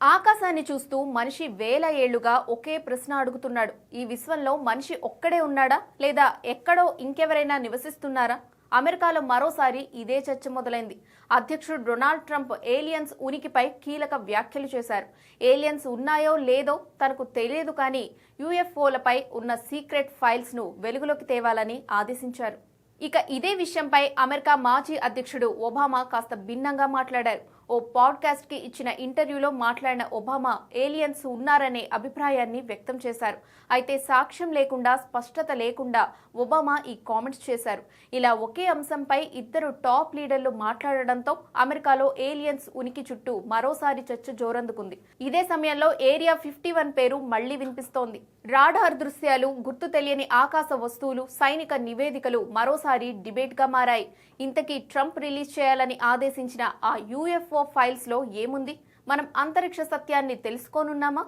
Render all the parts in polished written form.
ఆకాశాన్ని చూస్తూ మనిషి వేల ఏళ్లుగా ఒకే ప్రశ్న అడుగుతున్నాడు. ఈ విశ్వంలో మనిషి ఒక్కడే ఉన్నాడా లేదా ఎక్కడో ఇంకెవరైనా నివసిస్తున్నారా? అమెరికాలో మరోసారి ఇదే చర్చ మొదలైంది. అధ్యక్షుడు డొనాల్డ్ ట్రంప్ ఏలియన్స్ ఉనికిపై కీలక వ్యాఖ్యలు చేశారు. ఏలియన్స్ ఉన్నాయో లేదో తనకు తెలియదు, కానీ యూఎఫ్ఓలపై ఉన్న సీక్రెట్ ఫైల్స్ ను వెలుగులోకి తేవాలని ఆదేశించారు. ఇక ఇదే విషయంపై అమెరికా మాజీ అధ్యక్షుడు ఒబామా కాస్త భిన్నంగా మాట్లాడారు. ఓ పాడ్కాస్ట్ కి ఇచ్చిన ఇంటర్వ్యూలో మాట్లాడిన ఒబామా ఏలియన్స్ ఉన్నారనే అభిప్రాయాన్ని వ్యక్తం చేశారు. అయితే సాక్ష్యం లేకుండా, స్పష్టత లేకుండా ఒబామా ఈ కామెంట్స్ చేశారు. ఇలా ఒకే అంశంపై ఇద్దరు టాప్ లీడర్లు మాట్లాడడంతో అమెరికాలో ఏలియన్స్ ఉనికి చుట్టూ మరోసారి చర్చ జోరందుకుంది. ఇదే సమయంలో ఏరియా 51 పేరు మళ్లీ వినిపిస్తోంది. రాడార్ దృశ్యాలు, గుర్తు తెలియని ఆకాశ వస్తువులు, సైనిక నివేదికలు మరోసారి డిబేట్ గా మారాయి. ఇంతకీ ట్రంప్ రిలీజ్ చేయాలని ఆదేశించిన ఆ యూఎఫ్ఓ ఫైల్స్ లో ఏముంది? మనం అంతరిక్ష సత్యాన్ని తెలుసుకోనున్నామా?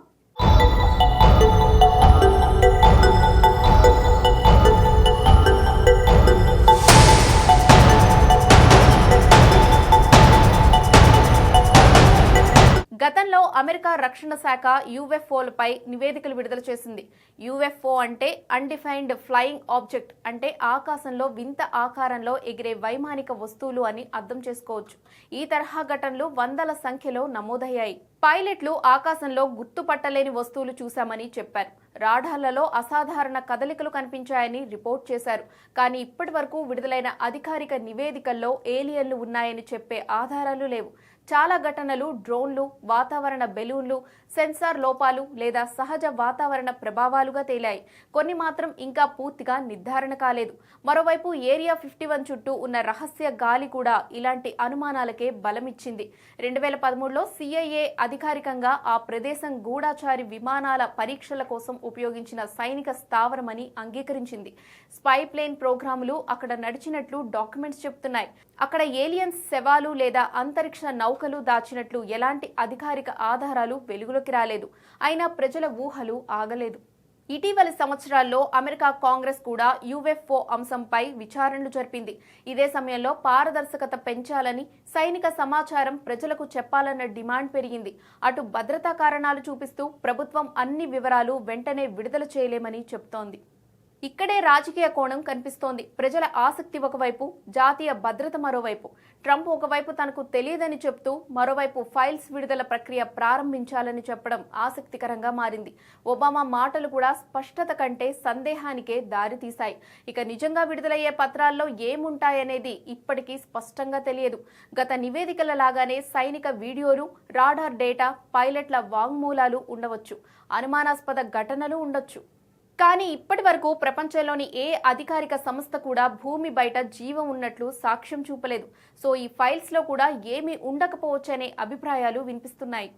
గతంలో అమెరికా రక్షణ శాఖ యూఎఫ్ఓలపై నివేదికలు విడుదల చేసింది. యూఎఫ్ఓ అంటే అన్డిఫైన్డ్ ఫ్లయింగ్ ఆబ్జెక్ట్, అంటే ఆకాశంలో వింత ఆకారంలో ఎగిరే వైమానిక వస్తువులు అని అర్థం చేసుకోవచ్చు. ఈ తరహా ఘటనలు వందల సంఖ్యలో నమోదయ్యాయి. పైలట్లు ఆకాశంలో గుర్తుపట్టలేని వస్తువులు చూశామని చెప్పారు. రాడార్లలో అసాధారణ కదలికలు కనిపించాయని రిపోర్ట్ చేశారు. కానీ ఇప్పటి వరకు విడుదలైన అధికారిక నివేదికల్లో ఏలియన్లు ఉన్నాయని చెప్పే ఆధారాలు లేవు. చాలా ఘటనలు డ్రోన్లు, వాతావరణ బెలూన్లు, సెన్సార్ లోపాలు లేదా సహజ వాతావరణ ప్రభావాలుగా తేలాయి. కొన్ని మాత్రం ఇంకా పూర్తిగా నిర్ధారణ కాలేదు. మరోవైపు ఏరియా 51 చుట్టూ ఉన్న రహస్య గాలి కూడా ఇలాంటి అనుమానాలకే బలమిచ్చింది. 2013లో CIA అధికారికంగా ఆ ప్రదేశం గూఢాచారి విమానాల పరీక్షల కోసం ఉపయోగించిన సైనిక స్థావరమని అంగీకరించింది. స్పై ప్లేన్ ప్రోగ్రాములు అక్కడ నడిచినట్లు డాక్యుమెంట్స్ చెబుతున్నాయి. అక్కడ ఏలియన్స్ శవాలు లేదా అంతరిక్ష నౌకలు దాచినట్లు ఎలాంటి అధికారిక ఆధారాలు వెలుగులోకి రాలేదు. అయినా ప్రజల ఊహలు ఆగలేదు. ఇటీవలి సంవత్సరాల్లో అమెరికా కాంగ్రెస్ కూడా యూఎఫ్ఓ అంశంపై విచారణలు జరిపింది. ఇదే సమయంలో పారదర్శకత పెంచాలని, సైనిక సమాచారం ప్రజలకు చెప్పాలన్న డిమాండ్ పెరిగింది. అటు భద్రతా కారణాలు చూపిస్తూ ప్రభుత్వం అన్ని వివరాలు వెంటనే విడుదల చేయలేమని చెబుతోంది. ఇక్కడే రాజకీయ కోణం కనిపిస్తోంది. ప్రజల ఆసక్తి ఒకవైపు, జాతీయ భద్రత మరోవైపు. ట్రంప్ ఒకవైపు తనకు తెలియదని చెప్తూ, మరోవైపు ఫైల్స్ విడుదల ప్రక్రియ ప్రారంభించాలని చెప్పడం ఆసక్తికరంగా మారింది. ఒబామా మాటలు కూడా స్పష్టత కంటే సందేహానికే దారితీశాయి. ఇక నిజంగా విడుదలయ్యే పత్రాల్లో ఏముంటాయనేది ఇప్పటికీ స్పష్టంగా తెలియదు. గత నివేదికల లాగానే సైనిక వీడియోలు, రాడార్ డేటా, పైలట్ల వాంగ్మూలాలు ఉండవచ్చు. అనుమానాస్పద ఘటనలు ఉండొచ్చు. కానీ ఇప్పటి వరకు ప్రపంచంలోని ఏ అధికారిక సంస్థ కూడా భూమి బయట జీవం ఉన్నట్లు సాక్ష్యం చూపలేదు. సో ఈ ఫైల్స్ లో కూడా ఏమీ ఉండకపోవచ్చనే అభిప్రాయాలు వినిపిస్తున్నాయి.